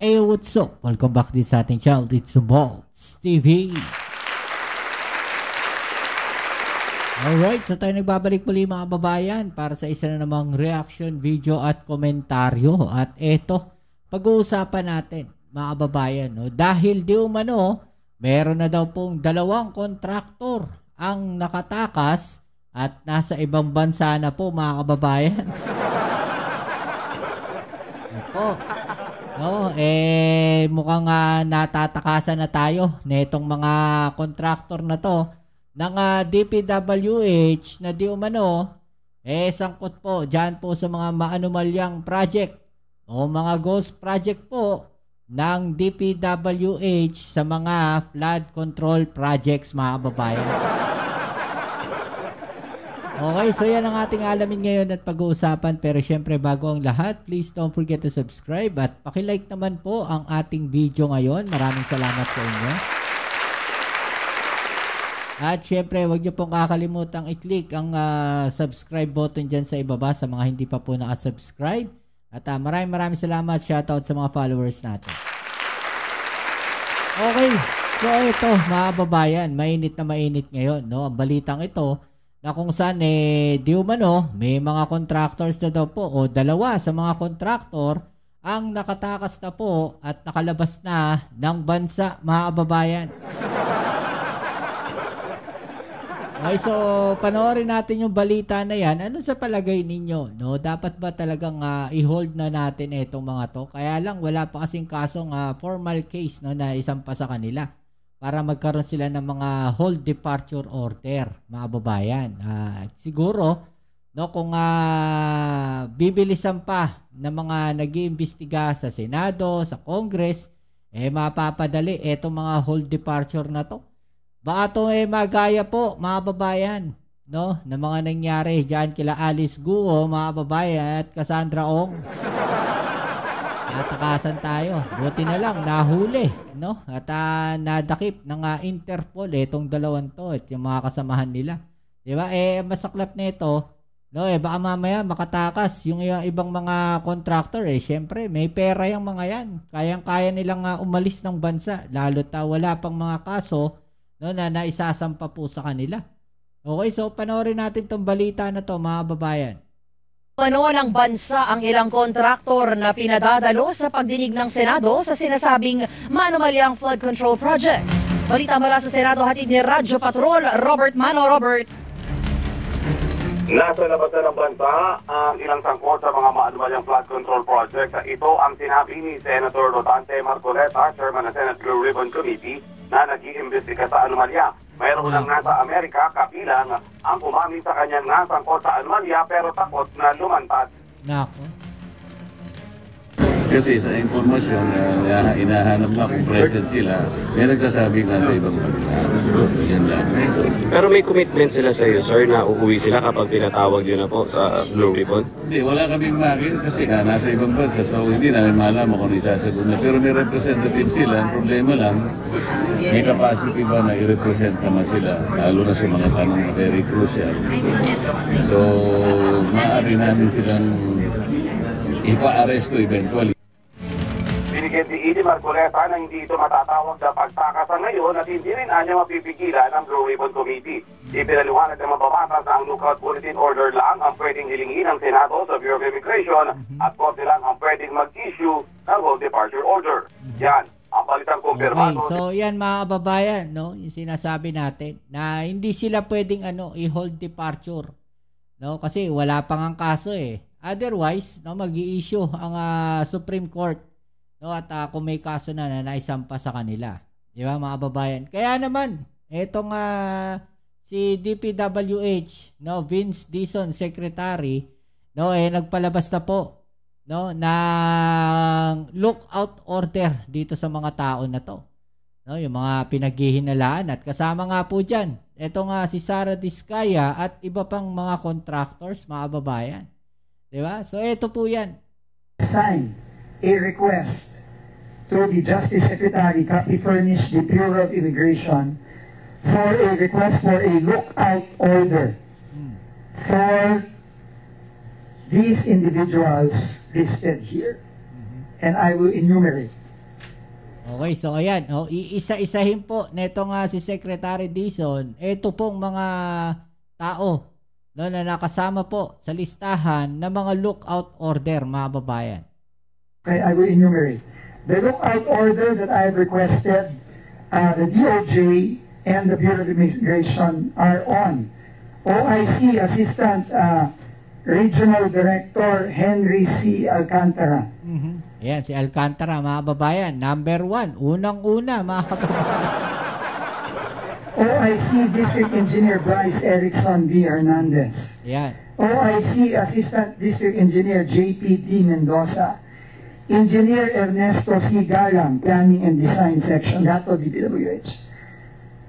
Hey, what's up? Welcome back din sa ating channel. It's Bolts TV. Alright, so tayo nagbabalik muli mga babayan para sa isa na namang reaction video at komentaryo. At eto, pag-uusapan natin mga babayan, no? Dahil di umano, meron na daw pong dalawang kontraktor ang nakatakas at nasa ibang bansa na po mga kababayan. Opo. No, mukhang natatakasan na tayo netong mga kontraktor na to ng DPWH na di umano sangkot po dyan po sa mga maanumalyang project o mga ghost project po ng DPWH sa mga flood control projects mga kababayan. Okay, so yan ang ating alamin ngayon at pag-uusapan. Pero syempre bago ang lahat, please don't forget to subscribe at pakilike naman po ang ating video ngayon. Maraming salamat sa inyo. At syempre huwag niyo pong kakalimutang i-click ang subscribe button dyan sa ibaba sa mga hindi pa po nakasubscribe. At maraming salamat. Shoutout sa mga followers natin. Okay, so ito mga babayan, mainit na mainit ngayon, no? Ang balitang ito na kung saan di umano may mga contractors na daw po o dalawa sa mga contractor ang nakatakas na po at nakalabas na ng bansa mga kababayan. Okay, so panoorin natin yung balita na yan. Ano sa palagay ninyo? No? Dapat ba talagang i-hold na natin itong mga to? Kaya lang wala pa kasing kasong formal case, no, na isampa sa kanila para magkaroon sila ng mga hold departure order, mga babayan. Siguro, no, kung bibilisan pa ng mga nag-iimbestiga sa Senado, sa Congress, mapapadali itong mga hold departure na to. Baka ito magaya po, mga babayan, no, na mga nangyari dyan kila Alice Guo, mga babayan, at Cassandra Ong. Natakasan tayo. Buti na lang nahuli, no? At nadakip ng Interpol itong dalawang to at yung mga kasamahan nila. 'Di ba? Masaklap nito, no? Baka mamaya makatakas yung ibang mga contractor syempre may pera yung mga 'yan. Kayang-kaya nilang umalis ng bansa lalo't wala pang mga kaso, no, na naisasampa po sa kanila. Okay, so panoorin natin tong balita na to mga babayan. Ano ng bansa ang ilang kontraktor na pinadadalo sa pagdinig ng Senado sa sinasabing maanumalyang flood control projects. Balita mula sa Senado, hatid ni Radyo Patrol, Robert Mano. Robert. Nasa labas na ng bansa ang ilang sangkot sa mga maanumalyang flood control projects. Ito ang sinabi ni Senator Rodante Marcoleta, Chairman ng Senate Blue Ribbon Committee, na nag-iimbestiga sa anomalya. Mayroon lang nasa Amerika, kabilang ang umami sa kanyang nasangkot sa anomalya pero takot na lumantad. Nako. Kasi sa informasyon na hinahanap na kung present sila, may nagsasabi nga sa ibang bansa. Yan lang. Pero may commitment sila sa iyo, sir, na uuwi sila kapag pinatawag yun na po sa Blue Ribbon? Hindi, wala kaming makita kasi nasa ibang bansa, so hindi namin malaman kung isasagot na. Pero may representative sila, ang problema lang, may capacity ba na i-represent naman sila, lalo na sa mga tanong na very crucial. So, maaari namin silang ipa-aresto eventually. Binigyan ni Edie Marcoleta na hindi ito matatawag na pagtakasan ngayon at hindi rin anya mapipigilan ng Blue Ribbon Committee. Ipinaluhanag ng mababatas na ang lookout bulletin order lang ang pwedeng hilingin ng Senado sa Bureau of Immigration at Korte lang ang pwedeng mag-issue ng hold departure order. Yan ang balitang kumpirmado. Okay, so yan mga kababayan, no, yung sinasabi natin na hindi sila pwedeng i-hold departure, no, kasi wala pang ang kaso Otherwise, no, mag-i-issue ang Supreme Court, no, at kung may kaso na naisampa sa kanila. Di ba mga kababayan? Kaya naman, etong si DPWH, no, Vince Dizon, Secretary, no, nagpalabas na po, no, ng lookout order dito sa mga tao na to. No, yung mga pinaghihinalaan at kasama nga po diyan etong si Sara Diskaya at iba pang mga contractors, mga kababayan. 'Di ba? So ito po 'yan. Sign a request to the Justice Secretary, copy furnished the Bureau of Immigration for a request for a lookout order for these individuals listed here. And I will enumerate. Okay, so ayan, iisa-isahin po neto nga si Secretary Dizon, ito pong mga tao no, na nakasama po sa listahan ng mga lookout order, mga babayan. Okay, I will enumerate. The lookout order that I have requested, the DOJ and the Bureau of Immigration are on. OIC Assistant Regional Director Henry C. Alcantara. Ayan, si Alcantara, mga babayan. Number 1, unang-una, mga babayan. OIC District Engineer Bryce Erickson B. Hernandez. Ayan. OIC Assistant District Engineer JPD Mendoza. Engineer Ernesto C. Galang, Planning and Design Section, Gato DPWH.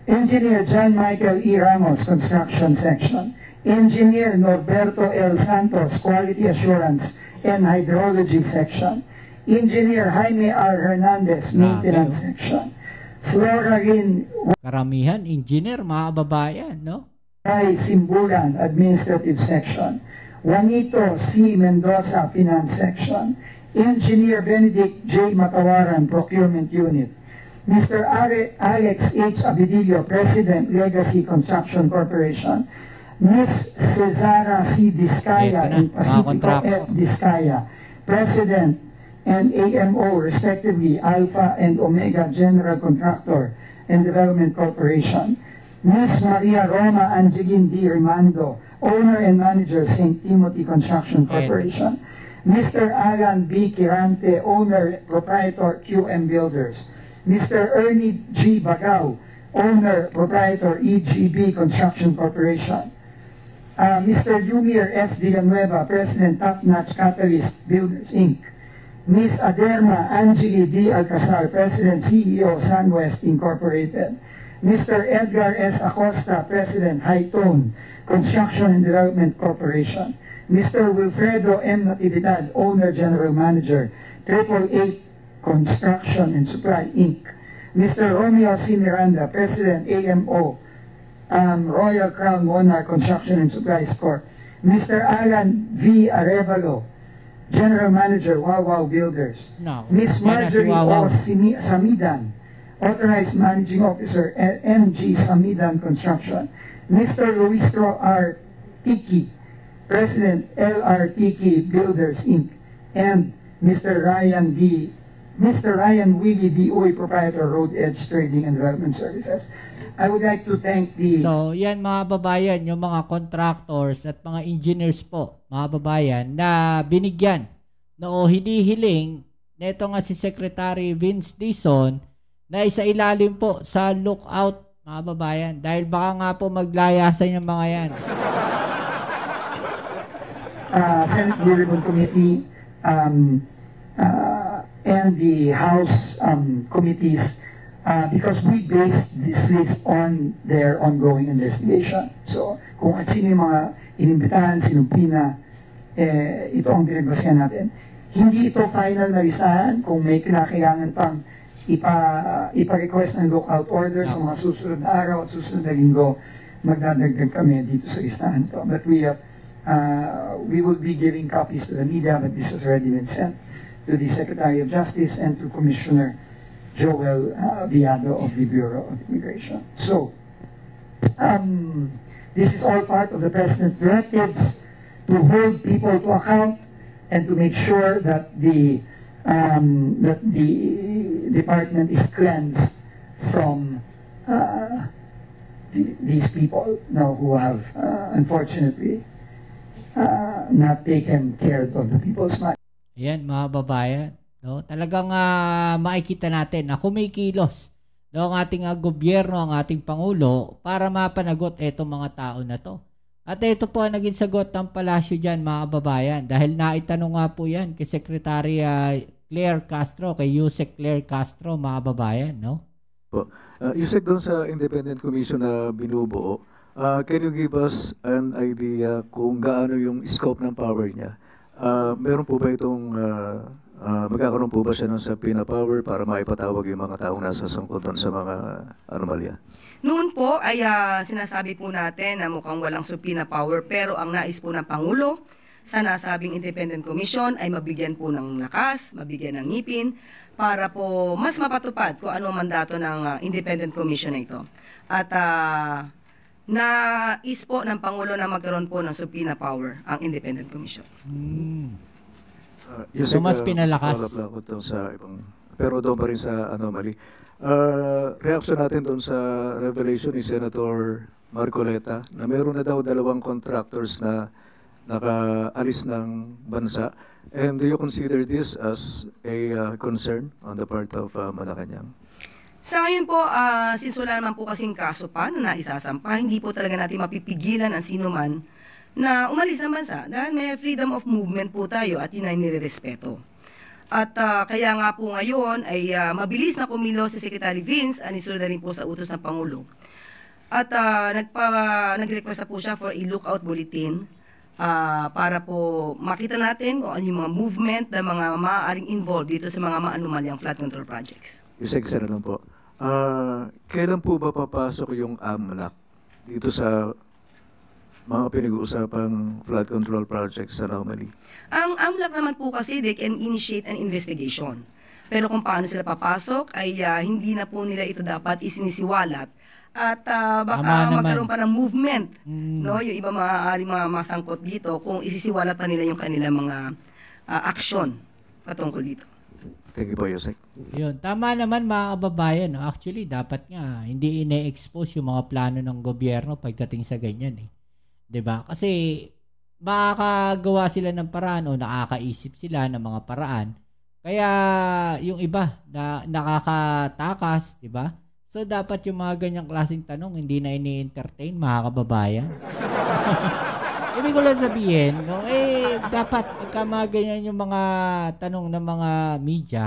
Engineer John Michael E. Ramos, Construction Section. Engineer Norberto L. Santos, Quality Assurance and Hydrology Section. Engineer Jaime R. Hernandez, Maintenance Section. Florarin Karamihan, engineer, mga babayan, no? Ray Simbulan, Administrative Section. Juanito C. Mendoza, Finance Section. Engineer Benedict J. Matawaran, Procurement Unit. Mr. Alex H. Abidillo, President, Legacy Construction Corporation. Ms. Cesara C. Discaya and Pacifico F. Discaya, President and AMO, respectively, Alpha and Omega General Contractor and Development Corporation. Ms. Maria Roma Angelin D. Rimando, Owner and Manager, St. Timothy Construction Corporation. Mr. Alan B. Kirante, Owner, Proprietor, QM Builders. Mr. Ernie G. Bagao, Owner, Proprietor, EGB Construction Corporation. Mr. Yumir S. Villanueva, President, Top Notch Catalyst Builders, Inc. Ms. Aderma Angeli D. Alcazar, President, CEO, SunWest Incorporated. Mr. Edgar S. Acosta, President, Hightone Construction and Development Corporation. Mr. Wilfredo M. Natividad, Owner, General Manager, 888 Construction and Supply, Inc. Mr. Romeo C. Miranda, President, AMO, Royal Crown Monarch Construction and Supplies Corp. Mr. Alan V. Arevalo, General Manager, Wawaw Builders. No, Ms. Marjorie O. Samidan, Authorized Managing Officer at MG Samidan Construction. Mr. Luistro R. Tiki, President, LR Tiki Builders, Inc. And Mr. Ryan Willie D. Uy, Proprietor, Road Edge Trading and Development Services. I would like to thank the... So, yan mga babayan, yung mga contractors at mga engineers po, mga babayan, na binigyan o hinihiling neto nga si Secretary Vince Dizon na isa ilalim po sa lookout, mga babayan. Dahil baka nga po maglayasan yung mga yan. Senate Blue Ribbon Committee and the House committees because we based this list on their ongoing investigation. So, kung at sino yung mga inimbitahan, sinumpina, ito ang pinagbasehan natin. Hindi ito final na listahan kung may kinakailangan pang ipa-request ng lookout order sa mga susunod na araw at susunod na linggo, magdadagdag kami dito sa listahan ito. But we will be giving copies to the media, but this has already been sent to the Secretary of Justice and to Commissioner Joel Viado of the Bureau of Immigration. So, this is all part of the President's directives to hold people to account and to make sure that the department is cleansed from these people now who have unfortunately not taken care of the people's money. Ayan, mga babayan. No? Talagang makikita natin na kumikilos ang ating gobyerno, ang ating Pangulo para mapanagot itong mga tao na to. At ito po ang naging sagot ng palasyo dyan, mga babayan. Dahil naitanong nga po yan kay Secretary Claire Castro, kay Yusek Claire Castro, mga babayan. No? Yusek, doon sa Independent Commission na binubuo, can you give us an idea kung gaano yung scope ng power niya? Meron po ba itong magkakaroon po ba siya ng subpoena power para maipatawag yung mga taong nasa sangkot doon sa mga anomalya? Noon po ay sinasabi po natin na mukhang walang subpoena power, pero ang nais po ng Pangulo sa nasabing Independent Commission ay mabigyan po ng lakas, mabigyan ng ngipin, para po mas mapatupad kung ano ang mandato ng Independent Commission na ito. At nais po ng Pangulo na magkaroon po ng subpoena power ang Independent Commission. So, mas pinalakas. Follow up lang ako doon sa ibang, pero doon pa rin sa anomaly. Reaction natin doon sa revelation ni Senator Marcoleta na meron na daw 2 contractors na nakaalis ng bansa. And do you consider this as a concern on the part of Malacanang? Sa ngayon po, since wala naman po kasing kaso pa na naisasampa, hindi po talaga natin mapipigilan ang sino man na umalis ng bansa dahil may freedom of movement po tayo at yun ay nirerespeto. At kaya nga po ngayon ay mabilis na kumilos si Secretary Vince, anisunod na rin po sa utos ng Pangulo. At nag-request na po siya for a lookout bulletin para po makita natin kung ano yung mga movement ng mga maaaring involved dito sa mga maanumalyang flood control projects. Yusek, sana lang po. Kailan po ba papasok yung AMLAC dito sa mga pinag-uusapang flood control projects sa Anomaly? Ang AMLAC naman po kasi, they can initiate an investigation. Pero kung paano sila papasok, ay hindi na po nila ito dapat isinisiwalat. At baka magkaroon pa ng movement. No? Yung iba maaari masangkot dito kung isisiwalat pa nila yung kanilang mga aksyon patungkol dito. Thank you po, Yusek. Yun. Tama naman mga kababayan. No? Actually, dapat nga hindi ine-expose yung mga plano ng gobyerno pagdating sa ganyan. 'Di ba? Kasi makakagawa sila ng paraan o nakakaisip sila ng mga paraan. Kaya yung iba na nakakatakas, 'di ba? So dapat yung mga ganyang klaseng tanong hindi na ini-entertain mga kababayan. Ibig ko lang sabihin, no, dapat pagka mga ganyan yung mga tanong ng mga media,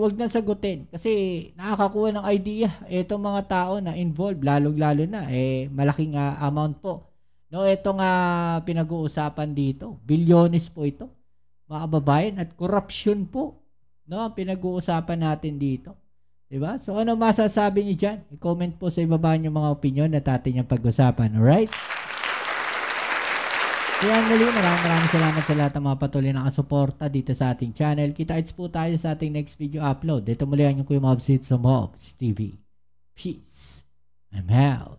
wag na sagutin kasi nakakakuha ng idea itong mga tao na involved, lalong-lalo na malaking amount po. No, ito nga pinag-uusapan dito. Bilyones po ito, mga kababayan, at corruption po. No, pinag-uusapan natin dito. 'Di ba? So ano masasabi niyo diyan? I-comment po sa ibaba niyo mga opinion at atin yung pag-usapan. Alright? So yan muli, maraming salamat sa lahat ng mga patuloy na kasuporta dito sa ating channel. Kita-kits po tayo sa ating next video upload. Dito muli ang yung Kuya Mobs sa Mobs TV. Peace. I'm out.